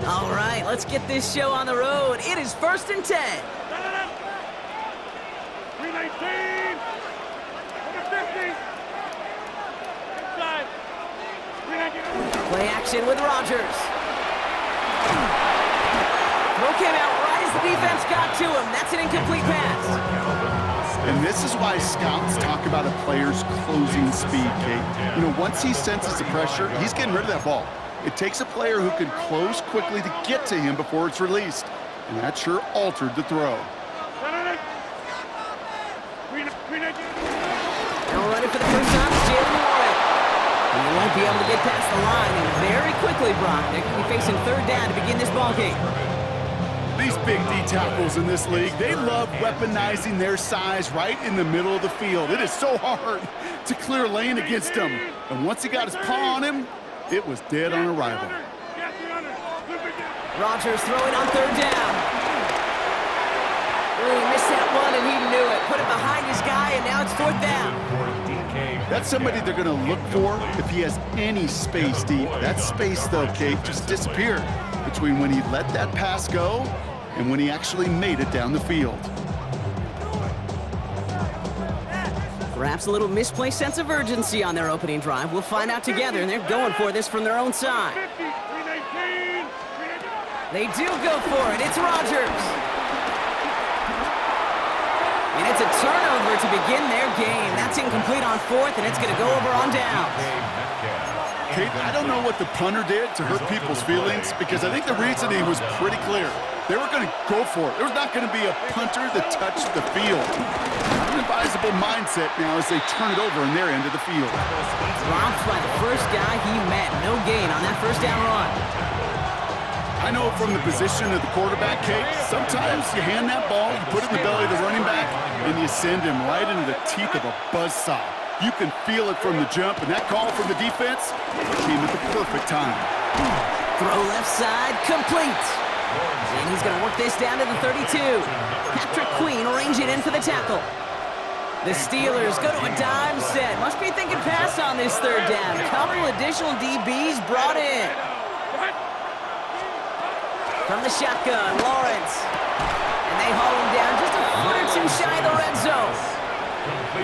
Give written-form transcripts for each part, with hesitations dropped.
All right, let's get this show on the road. It is 1st and 10. 319. Number 50. Inside. 319. Play action with Rodgers. Throw came out right as the defense got to him. That's an incomplete pass. And this is why scouts talk about a player's closing speed, Kate. You know, once he senses the pressure, he's getting rid of that ball. It takes a player who can close quickly to get to him before it's released. And that sure altered the throw. Now running for the first time is Jalen Warren. He won't be able to get past the line, and very quickly, Brock, they could be facing 3rd down to begin this ballgame. These big D tackles in this league, they love weaponizing their size right in the middle of the field. It is so hard to clear lane against him. And once he got his paw on him, it was dead on arrival. Rodgers throwing on 3rd down. Oh, he missed that one, and he knew it. Put it behind his guy, and now it's 4th down. That's somebody they're going to look for if he has any space deep. That space, though, Kate, just disappeared between when he let that pass go and when he actually made it down the field. Perhaps a little misplaced sense of urgency on their opening drive. We'll find out together, and they're going for this from their own side. They do go for it. It's Rodgers. And it's a turnover to begin their game. That's incomplete on 4th, and it's going to go over on downs. Kate, I don't know what the punter did to hurt people's feelings, because I think the reasoning was pretty clear. They were going to go for it. There was not going to be a punter that touched the field. Unadvisable mindset now as they turn it over in their end of the field. Dropped by the first guy he met. No gain on that 1st down run. I know from the position of the quarterback, Kate, sometimes you hand that ball, you put it in the belly of the running back, and you send him right into the teeth of a buzzsaw. You can feel it from the jump, and that call from the defense came at the perfect time. Throw left side, complete. And he's going to work this down to the 32. Patrick Queen ranging in for the tackle. The Steelers go to a dime set. Must be thinking pass on this 3rd down. Couple additional DBs brought in. From the shotgun, Lawrence. And they haul him down just a foot or two shy of the red zone.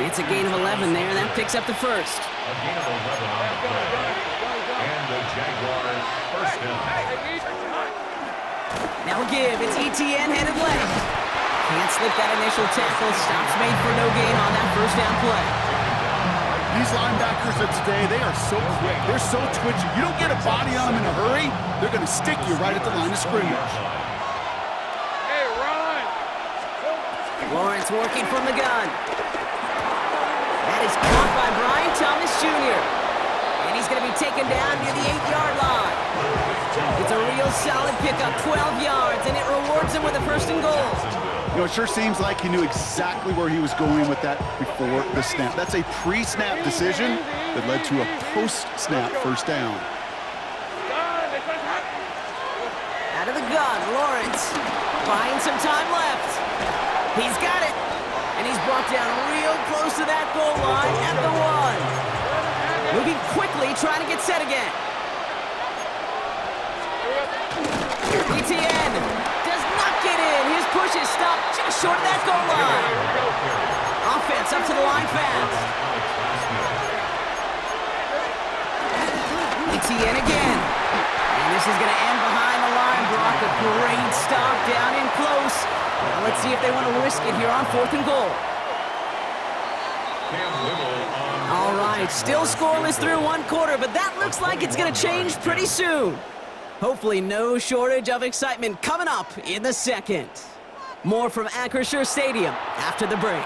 It's a gain of 11 there, and that picks up the 1st. A gain of 11 on the play. And the Jaguars first down. Now a give. It's ETN headed left. Can't slip that initial tackle. Stops made for no gain on that 1st down play. These linebackers of today, they are so quick. They're so twitchy. You don't get a body on them in a hurry, they're going to stick you right at the line of scrimmage. Hey, Ron! Lawrence working from the gun. That is caught by Brian Thomas Jr. And he's going to be taken down near the 8-yard line. It's a real solid pickup, 12 yards, and it rewards him with a 1st and goal. You know, it sure seems like he knew exactly where he was going with that before the snap. That's a pre-snap decision that led to a post-snap 1st down. Out of the gun, Lawrence buying some time left. He's got it, and he's brought down real close to that goal line at the 1. Moving quickly, trying to get set again. ETN does not get in. His push is stopped just short of that goal line. Offense up to the line fast. ETN again. And this is going to end behind the line. Brock, a great stop down in close. Now let's see if they want to risk it here on 4th and goal. All right, still scoreless through 1 quarter, but that looks like it's going to change pretty soon. Hopefully no shortage of excitement coming up in the 2nd. More from Acrisure Stadium after the break.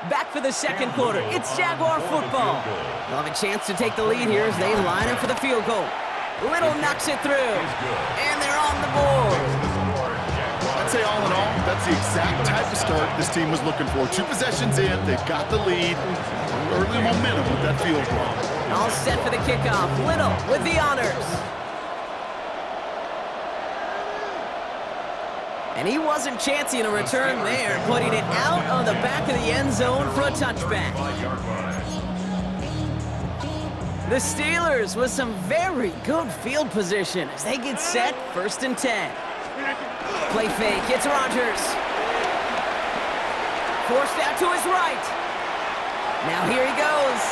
Back for the 2nd quarter. It's Jaguar football. They'll have a chance to take the lead here as they line up for the field goal. Little knocks it through, and they're on the board. I'd say all in all, that's the exact type of start this team was looking for. 2 possessions in, they've got the lead. Early momentum with that field goal. All set for the kickoff. Little with the honors. And he wasn't chancing a return there, putting it out on the back of the end zone for a touchback. The Steelers with some very good field position as they get set, 1st and 10. Play fake, it's Rodgers. Forced out to his right. Now here he goes.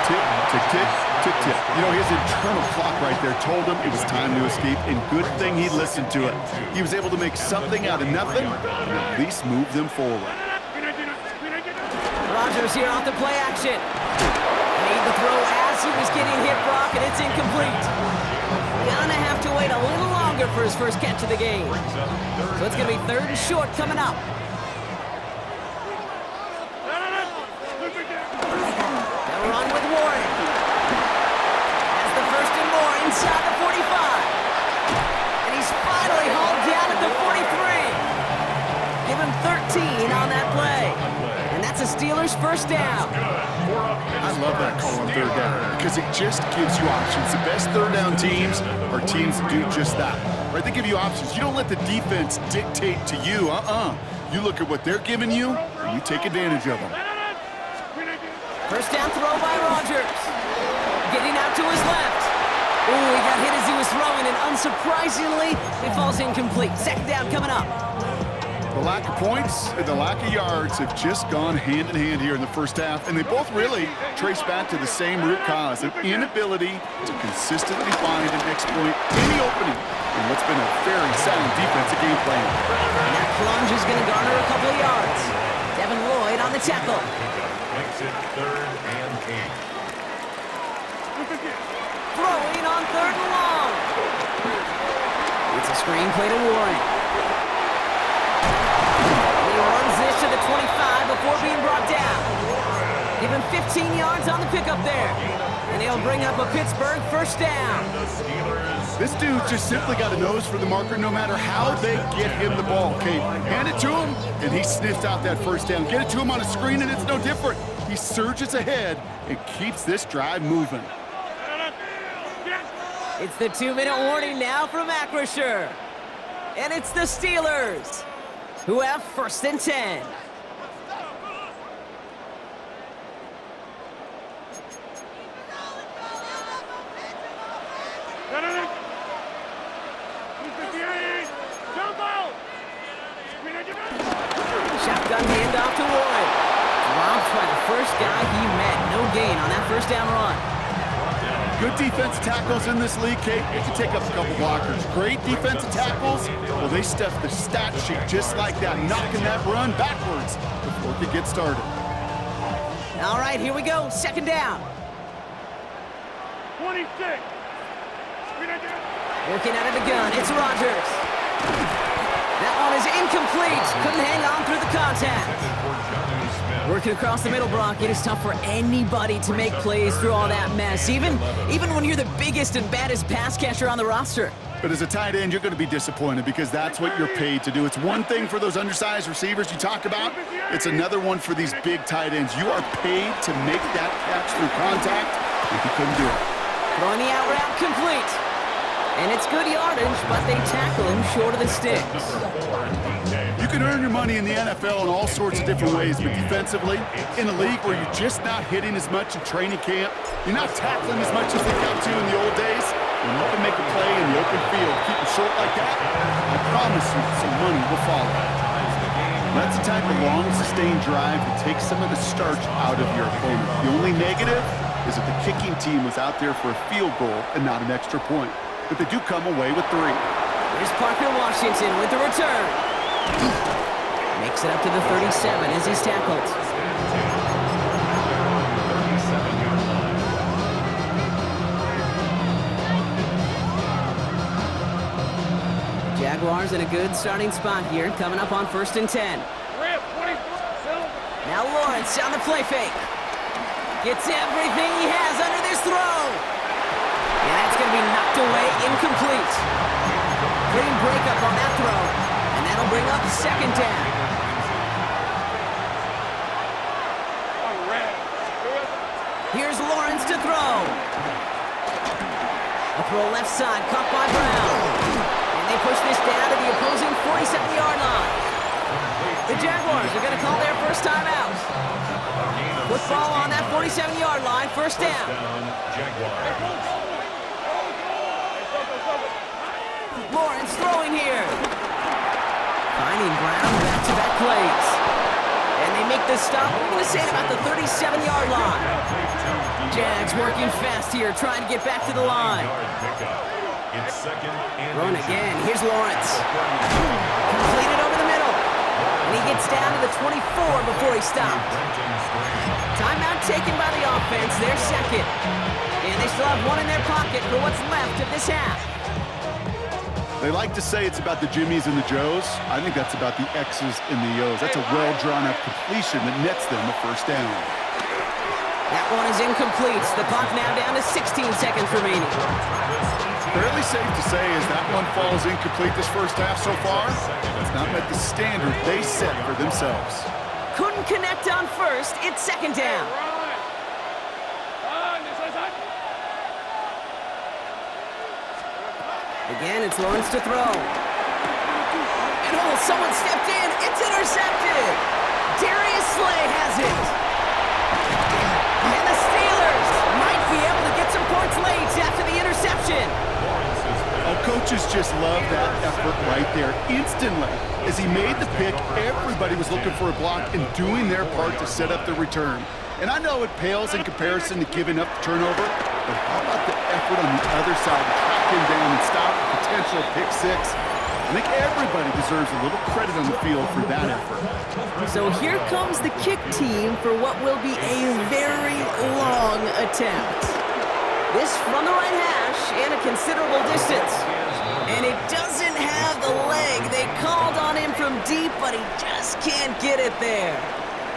Tick, tick, tick, tick, tick. You know, his internal clock right there told him it was time to escape, and good thing he listened to it. He was able to make something out of nothing, and at least move them forward. Rodgers here off the play action. Made the throw as he was getting hit, Brock, and it's incomplete. Gonna have to wait a little longer for his first catch of the game. So it's gonna be 3rd and short coming up. They'll run with Warren. That's the 1st and more inside the 45. And he's finally hauled down at the 43. Give him 13 on that play. And that's a Steelers first down. I love that call on 3rd down because it just gives you options. The best 3rd down teams are teams that do just that. Right? They give you options. You don't let the defense dictate to you. You look at what they're giving you, and you take advantage of them. First down throw by Rodgers. Getting out to his left. Ooh, he got hit as he was throwing, and unsurprisingly, it falls incomplete. 2nd down coming up. The lack of points and the lack of yards have just gone hand in hand here in the first half, and they both really trace back to the same root cause, an inability to consistently find and exploit any opening in what's been a very sound defensive game plan. And that plunge is going to garner a couple of yards. Devin Lloyd on the tackle. Makes it 3rd and 8. Throwing on 3rd and long. It's a screen play to Warren. He runs this to the 25 before being brought down. Give him 15 yards on the pickup there. And he'll bring up a Pittsburgh first down. This dude's just simply got a nose for the marker no matter how they get him the ball. Okay, hand it to him, and he sniffs out that first down. Get it to him on a screen, and it's no different. He surges ahead and keeps this drive moving. It's the 2-minute warning now from Acrisure. And it's the Steelers who have 1st and 10. Shotgun handoff to Warren. Dropped by the first guy he met. No gain on that first down run. Good defensive tackles in this league, Kate. You can take up a couple blockers. Great defensive tackles, well, they stuff the stat sheet just like that, knocking that run backwards before it could get started. All right, here we go. 2nd down. 26. Working out of the gun. It's Rodgers. That one is incomplete. Couldn't hang on through the contact. Working across the middle, Brock. It is tough for anybody to make plays through all that mess, even when you're the biggest and baddest pass catcher on the roster. But as a tight end, you're going to be disappointed because that's what you're paid to do. It's one thing for those undersized receivers you talk about. It's another one for these big tight ends. You are paid to make that catch through contact, and you couldn't do it. Throwing the out route complete. And it's good yardage, but they tackle him short of the sticks. You can earn your money in the NFL in all sorts of different ways, but defensively, in a league where you're just not hitting as much in training camp, you're not tackling as much as they got to in the old days, when you can make a play in the open field, keep it short like that, I promise you some money will follow. That's the type of long, sustained drive that takes some of the starch out of your opponent. The only negative is that the kicking team was out there for a field goal and not an extra point. But they do come away with 3. Here's Parker Washington with the return. Makes it up to the 37 as he's tackled. Jaguars in a good starting spot here, coming up on 1st and 10. Now Lawrence on the play fake. Gets everything he has under this throw. And that's going to be knocked away, incomplete. Clean breakup on that throw, and that'll bring up 2nd down. Here's Lawrence to throw. A throw left side, caught by Brown. And they push this down to the opposing 47-yard line. The Jaguars are going to call their first time out. Football on that 47-yard line, first down. Lawrence throwing here. Finding Brown, back-to-back plays. And they make the stop, we're going to say, at about the 37-yard line. Jags working fast here, trying to get back to the line. Run again, here's Lawrence. Completed over the middle. And he gets down to the 24 before he stopped. Timeout taken by the offense, their second. And they still have one in their pocket for what's left of this half. They like to say it's about the Jimmies and the Joes. I think that's about the X's and the O's. That's a well-drawn-up completion that nets them a first down. That one is incomplete. The clock now down to 16 seconds remaining. Fairly safe to say as that one falls incomplete this first half so far, it's not met the standard they set for themselves. Couldn't connect on first. It's second down. Again, it's Lawrence to throw. And oh, someone stepped in. It's intercepted. Darius Slay has it. And the Steelers might be able to get some points late after the interception. Oh, coaches just love that effort right there. Instantly, as he made the pick, everybody was looking for a block and doing their part to set up the return. And I know it pales in comparison to giving up the turnover, but how about the effort on the other side to track him down and stop a potential pick six? I think everybody deserves a little credit on the field for that effort. So here comes the kick team for what will be a very long attempt. This from the right hash and a considerable distance. And it doesn't have the leg. They called on him from deep, but he just can't get it there.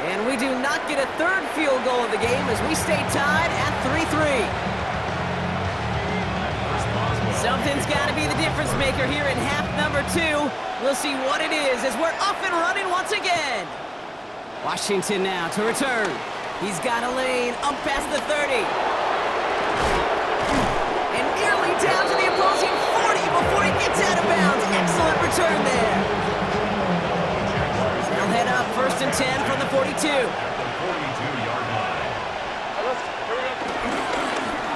And we do not get a third field goal of the game as we stay tied at 3-3. Something's got to be the difference maker here in half number 2. We'll see what it is as we're up and running once again. Washington now to return. He's got a lane up past the 30. And nearly down to the opposing 40 before he gets out of bounds. Excellent return there. They'll head up first and 10 from the 42.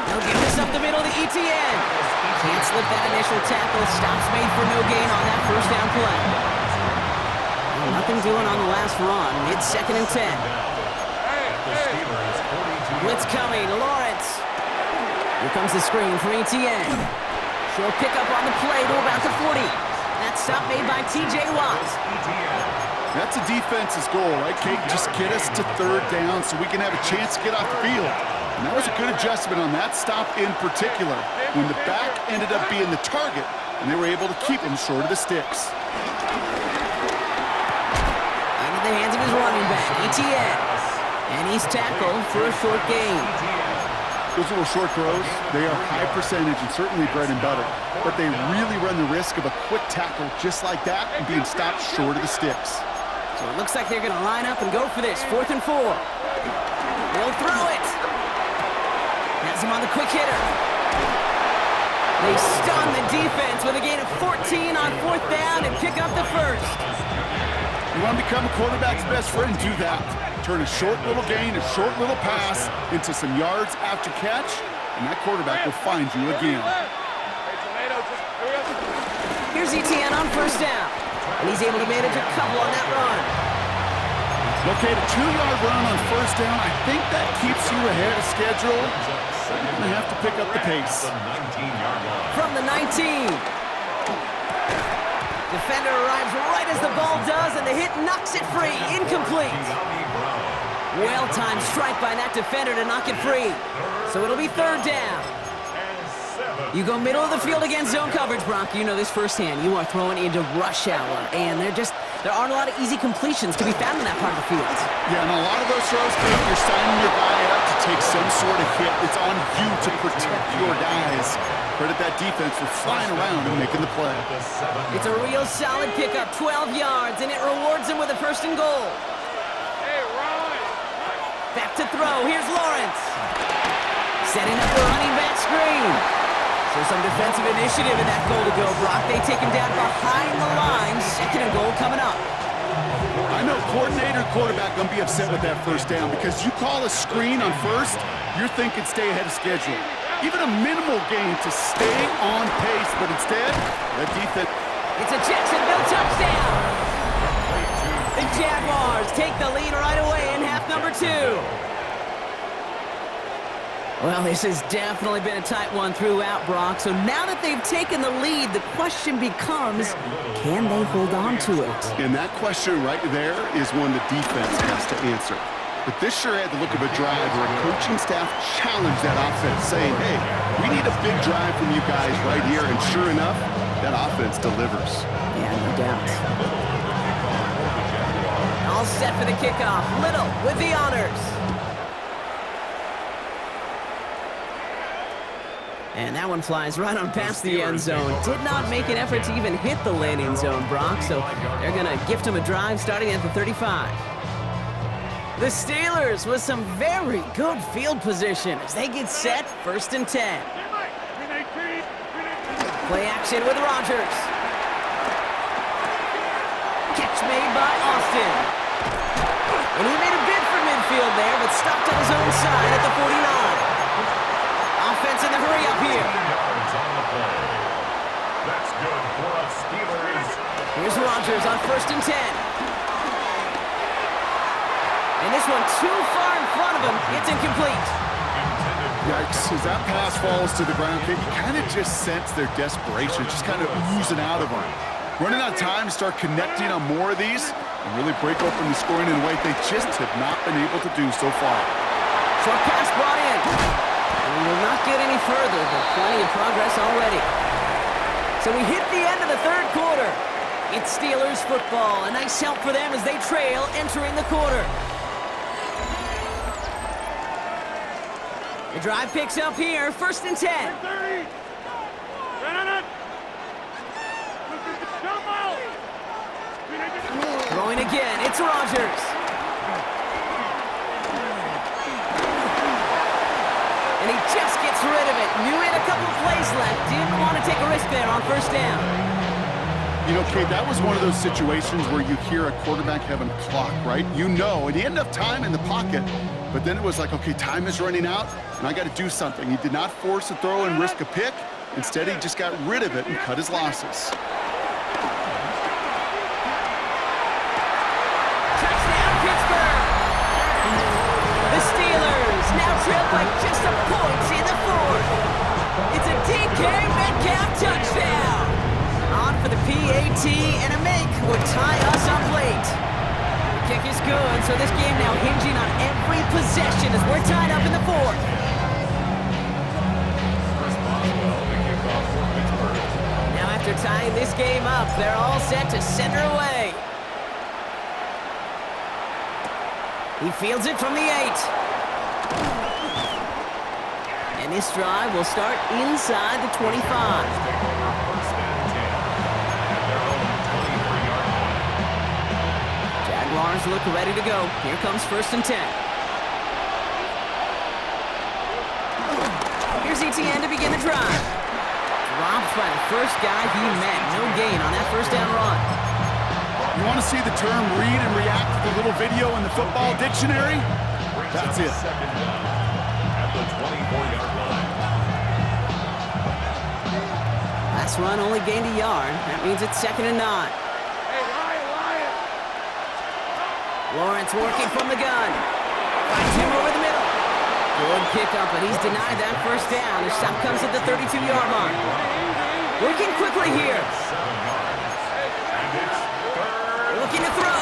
They'll give this up the middle to ETN. Can't slip that initial tackle. Stops made for no gain on that first down play. Well, nothing doing on the last run. It's second and 10. Blitz coming. Lawrence. Here comes the screen for ETN. She'll pick up on the play to about the 40. That stop made by TJ Watt. That's a defense's goal, right, Kate? Just get us to third down so we can have a chance to get off the field. And that was a good adjustment on that stop in particular, when the back ended up being the target, and they were able to keep him short of the sticks. Into the hands of his running back, ETN. And he's tackled for a short gain. Those little short throws, they are high percentage and certainly bread and butter, but they really run the risk of a quick tackle just like that and being stopped short of the sticks. So it looks like they're going to line up and go for this. 4th and 4. They'll throw it. Has him on the quick hitter. They stun the defense with a gain of 14 on 4th down and pick up the first. You want to become a quarterback's best friend? Do that. Turn a short little gain, a short little pass into some yards after catch, and that quarterback will find you again. Here's ETN on first down, and he's able to manage a couple on that run. Okay, the 2-yard run on first down, I think that keeps you ahead of schedule. You're going to have to pick up the pace. From the 19. Defender arrives right as the ball does, and the hit knocks it free. Incomplete. Well-timed strike by that defender to knock it free. So it'll be third down. You go middle of the field against zone coverage, Brock. You know this firsthand. You are throwing into rush hour, and there aren't a lot of easy completions to be found in that part of the field. Yeah, and a lot of those throws, you're signing your guy up to take some sort of hit. It's on you to protect your guys. Credit that defense for flying around and making the play. It's a real solid pickup, 12 yards, and it rewards him with a first and goal. Hey, Ron! Back to throw. Here's Lawrence. Setting up the running back screen. So some defensive initiative in that goal to go, Brock. They take him down behind the line. Second and goal coming up. I know coordinator, quarterback going to be upset with that first down because you call a screen on first, you're thinking stay ahead of schedule. Even a minimal gain to stay on pace, but instead, the defense... It's a Jacksonville touchdown. The Jaguars take the lead right away in half number 2. Well, this has definitely been a tight one throughout, Brock. So now that they've taken the lead, the question becomes, can they hold on to it? And that question right there is one the defense has to answer. But this sure had the look of a drive where a coaching staff challenged that offense, saying, hey, we need a big drive from you guys right here. And sure enough, that offense delivers. Yeah, no doubt. All set for the kickoff. Little with the honors. And that one flies right on past the end zone. Did not make an effort to even hit the landing zone, Brock. So they're going to gift him a drive starting at the 35. The Steelers with some very good field position as they get set, 1st and 10. Play action with Rodgers. Catch made by Austin. And he made a bid for midfield there, but stopped on his own side at the 49. Offense in the hurry up here. That's good for us Steelers. Here's Rodgers on 1st and 10. And this one too far in front of him. It's incomplete. Yikes, as that pass falls to the ground, you kind of just sense their desperation, just kind of oozing out of them. Running out of time to start connecting on more of these and really break open the scoring in a way they just have not been able to do so far. Short pass brought in. And we will not get any further, but plenty of progress already. So we hit the end of the 3rd quarter. It's Steelers football. A nice help for them as they trail entering the quarter. The drive picks up here, 1st and 10. 30. Throwing again, it's Rodgers. And he just gets rid of it. Knew he had a couple of plays left. Didn't want to take a risk there on 1st down. You know, Kate, that was one of those situations where you hear a quarterback having a clock, right? You know, and he had enough time in the pocket, but then it was like, okay, time is running out, and I got to do something. He did not force a throw and risk a pick. Instead, he just got rid of it and cut his losses. Touchdown, Pittsburgh! The Steelers now trail by just a point in the 4th. It's a DK Metcalf touchdown. On for the PAT, and a make would tie us up late. The kick is good, so this game now hinging on every possession as we're tied up in the 4th. Now after tying this game up, they're all set to send her away. He fields it from the 8. And this drive will start inside the 25. Jaguars look ready to go. Here comes 1st and 10. Here's ETN to begin the drive. Dropped by the first guy he met. No gain on that 1st down run. You want to see the term read and react to the little video in the football dictionary? That's it. Second down at the 24-yard line. Last run only gained a yard. That means it's 2nd and 9. Hey, Ryan. Lawrence working from the gun. Finds him over the middle. Good pickup, but he's denied that 1st down. The stop comes at the 32-yard line. Working quickly here. 7 yards. And it's 3rd. Looking to throw.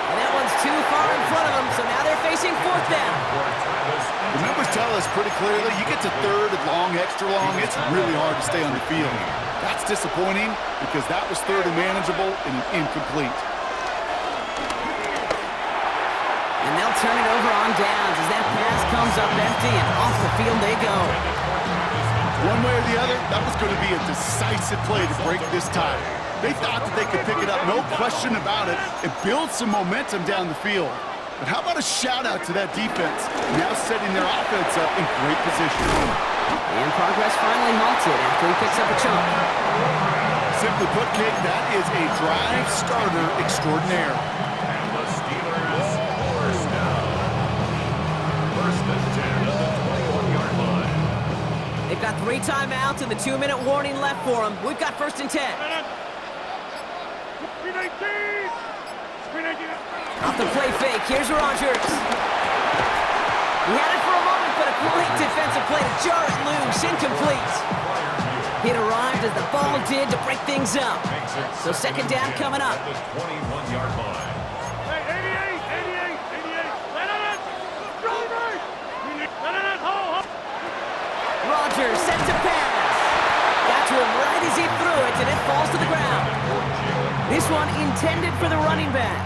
And that one's too far in front of them, so now they're facing 4th down. The numbers tell us pretty clearly, you get to 3rd and long, extra long, it's really hard to stay on the field. That's disappointing because that was 3rd and manageable and an incomplete. And they'll turn it over on downs as that pass comes up empty and off the field they go. One way or the other, that was going to be a decisive play to break this tie. They thought that they could pick it up, no question about it, and build some momentum down the field. But how about a shout-out to that defense, now setting their offense up in great position. And progress finally halted after he picks up a chunk. Simply put, Kate, that is a drive starter extraordinaire. And the Steelers force down. First and 10 at the 21-yard line. They've got 3 timeouts and the 2-minute warning left for them. We've got first and 10. Off the play fake, here's Rodgers. He had it for a moment, but a great defensive play to jar it loose, incomplete. It arrived as the ball did to break things up. So second down coming up. At the 21-yard line. Hey, 88. Let it. Rodgers set to pass. Got to him right as he threw it, and it falls to the ground. This one intended for the running back.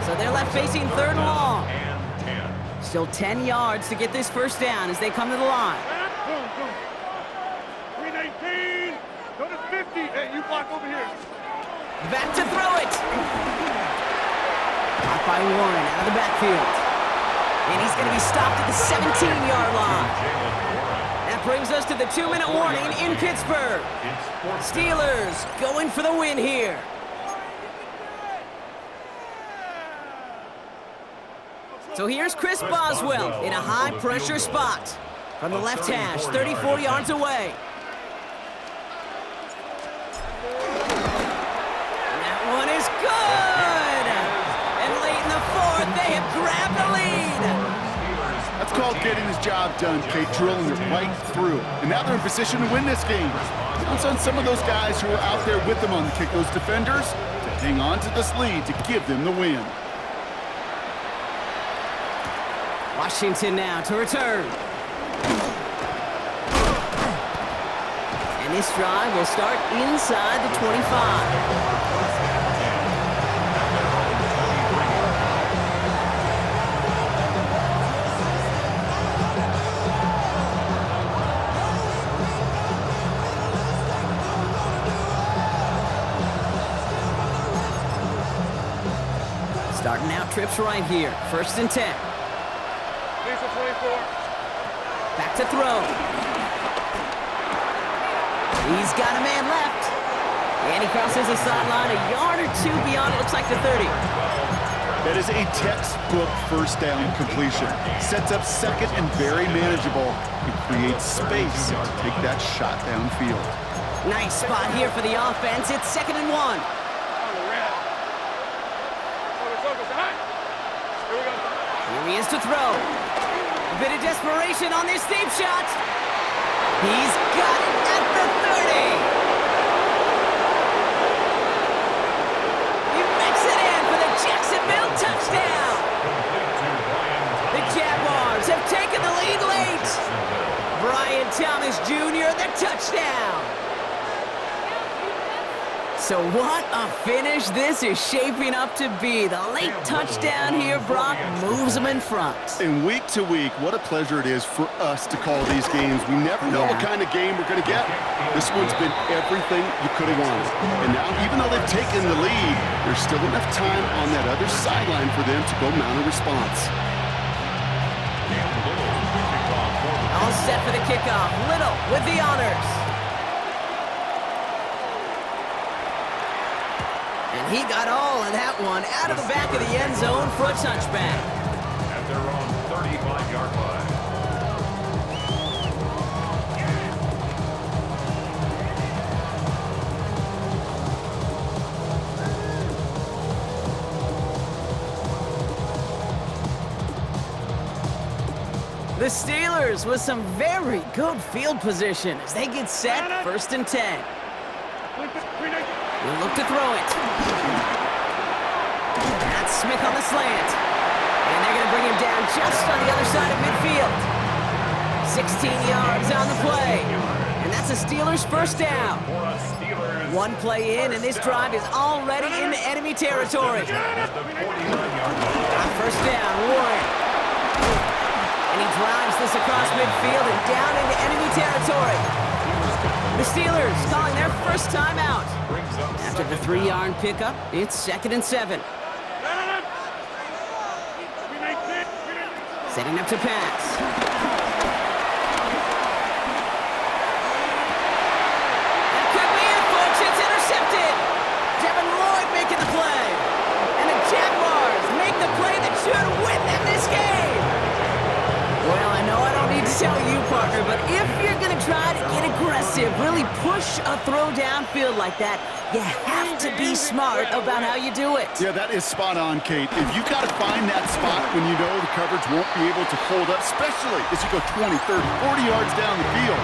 So they're left facing 3rd and long. And 10. Still 10 yards to get this first down as they come to the line. Boom. 319. Go to 50. Hey, you block over here. Back to throw it. Caught by Warren out of the backfield. And he's going to be stopped at the 17-yard line. That brings us to the 2-minute warning in Pittsburgh. Steelers going for the win here. So here's Chris Boswell in a high-pressure spot. From the left hash, 34 yards away. That one is good! And late in the 4th, they have grabbed the lead. That's called getting his job done, Kate, drilling it right through. And now they're in position to win this game. Counts on some of those guys who are out there with them on the kick, those defenders, to hang on to this lead to give them the win. Washington now to return. And this drive will start inside the 25. Starting out trips right here. First and 10. Back to throw. He's got a man left. And he crosses the sideline a yard or 2 beyond, it looks like the 30. That is a textbook first down completion. Sets up second and very manageable and creates space to take that shot downfield. Nice spot here for the offense. It's 2nd and 1. Here he is to throw. A bit of desperation on this deep shot. He's got it at the 30. He makes it in for the Jacksonville touchdown. The Jaguars have taken the lead late. Brian Thomas Jr., the touchdown. So what a finish this is shaping up to be. The late touchdown here, Brock, moves them in front. And week to week, what a pleasure it is for us to call these games. We never know what kind of game we're going to get. This one's been everything you could have wanted. And now, even though they've taken the lead, there's still enough time on that other sideline for them to go mount a response. All set for the kickoff. Little with the honors. And he got all of that one out of the back of the end zone for a touchback. At their own 35-yard line. The Steelers with some very good field position as they get set, 1st and 10. We'll look to throw it. That's Smith on the slant. And they're going to bring him down just on the other side of midfield. 16 yards on the play. And that's a Steelers first down. 1 play in, and this drive is already into enemy territory. First down, Warren. And he drives this across midfield and down into enemy territory. The Steelers calling their first timeout. After the 3-yard pickup, it's 2nd and 7. Setting up to pass. push a throw downfield like that, you have to be smart about how you do it. Yeah, that is spot on, Kate. If you've got to find that spot when you know the coverage won't be able to hold up, especially as you go 20, 30, 40 yards down the field.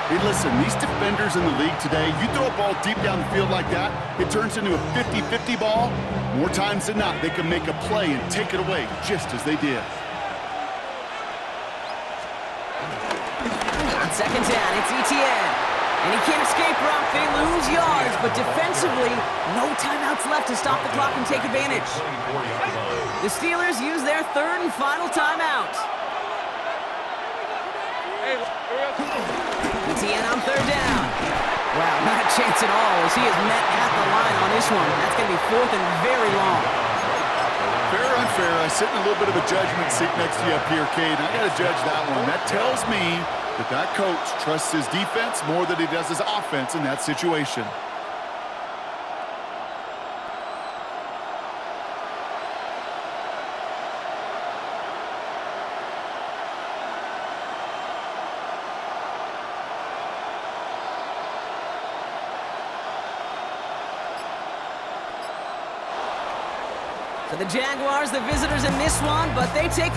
Hey, listen, these defenders in the league today, you throw a ball deep down the field like that, it turns into a 50-50 ball. More times than not, they can make a play and take it away just as they did. On second down, it's Etienne. And he can't escape rock. They lose yards, but defensively, no timeouts left to stop the clock and take advantage. The Steelers use their third and final timeout. Etienne on third down. Wow, not a chance at all as he is met at the line on this one. That's going to be fourth and very long. Fair or unfair, I sit in a little bit of a judgment seat next to you up here, Cade. I got to judge that one. That tells me that coach trusts his defense more than he does his offense in that situation. So the Jaguars, the visitors in this one, but they take